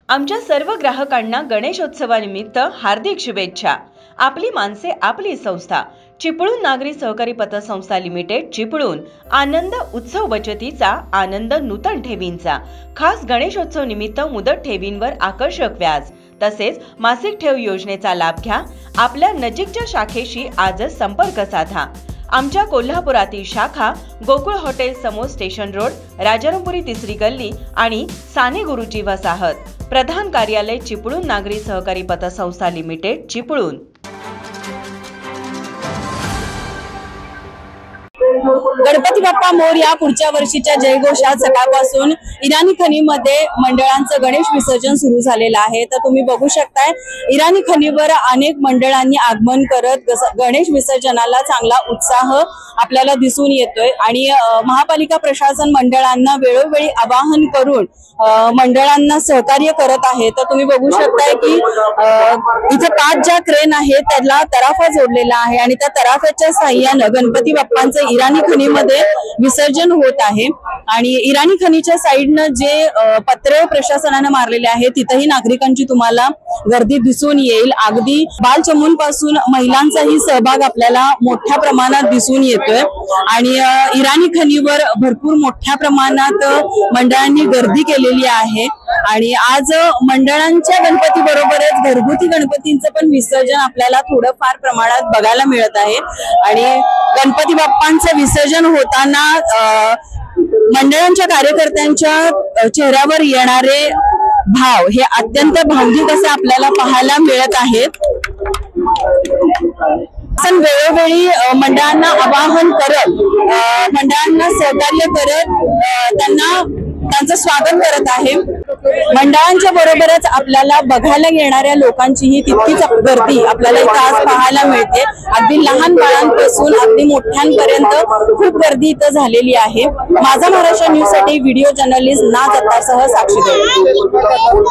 आमच्या सर्व ग्राहकांना गणेशोत्सवानिमित्त हार्दिक शुभेच्छा। आपली माणसे आपली संस्था चिपळूण नागरी सहकारी पतसंस्था लिमिटेड चिपळूण आनंद उत्सव बचतीचा आनंद नूतन ठेवींचा खास गणेशोत्सव निमित्त मुदत ठेवींवर आकर्षक व्याज तसेच मासिक ठेव योजनेचा लाभ घ्या। आपल्या नजीकच्या शाखेशी आजच संपर्क साधा। आमच्या कोल्हापुरातील शाखा गोकुळ हॉटेल समोर स्टेशन रोड, राजारामपुरी 3री गल्ली आणि साने गुरुजी वसाहत। प्रधान कार्यालय चिपळूण नागरी सहकारी पतसंस्था लिमिटेड चिपळूण। गणपती बाप्पा मोरया पुढच्या वर्षीच्या जयघोषात सकाळपासून इराणी खनीमध्ये मंडळांचं गणेश विसर्जन सुरू झालेलं आहे। तर तुम्ही बघू शकताय इराणी खनीवर अनेक मंडळांनी आगमन करत गणेश विसर्जनाला चांगला उत्साह आपल्याला दिसून येतोय आणि महापालिका प्रशासन मंडळांना वेळोवेळी आवाहन करून मंडळांना सहकार्य करत आहे। तर तुम्ही बघू शकताय की इथे 5 ज्या क्रेन आहेत त्याला तराफा जोडलेला आहे आणि त्या तराफ्याच्या साहाय्याने गणपती बाप्पांचं इराणी खनीमध्ये विसर्जन होत आहे। आणि इराणी खनीच्या साइडनं जे पत्रे प्रशासनाने मारलेले आहे तिथेही नागरिकांची तुम्हाला गर्दी दिसून येईल। अगदी बालचमूंपासून महिलांचाही सहभाग आपल्याला मोठ्या प्रमाणात दिसून येतोय आणि इराणी खनीवर भरपूर मोठ्या प्रमाणात मंडळांनी गर्दी केलेली आहे। आणि आज मंडळांच्या गणपती बरोबरच घरगुती गणपतींचं पण विसर्जन आपल्याला थोडंफार प्रमाणात बघायला मिळत आहे। आणि गणपती बाप्पांचं विसर्जन होताना मंडळांच्या कार्यकर्त्यांच्या चेहऱ्यावर येणारे भाव हे अत्यंत भावनिक असे आपल्याला पाहायला मिळत आहेत। वेळोवेळी मंडळांना आवाहन करत मंडळांना सहकार्य करत त्यांचं स्वागत करत आहे। मंडळांच्या बरोबरच आपल्याला बघायला येणाऱ्या लोकांचीही तितकीच गर्दी आपल्याला इथे आज पाहायला मिळते। अगदी लहान बाळांपासून अगदी मोठ्यांपर्यंत खूप गर्दी इथं झालेली आहे। माझा महाराष्ट्र न्यूज साठी व्हिडिओ जर्नलिस्ट नाज अत्तारसह साक्षी देव।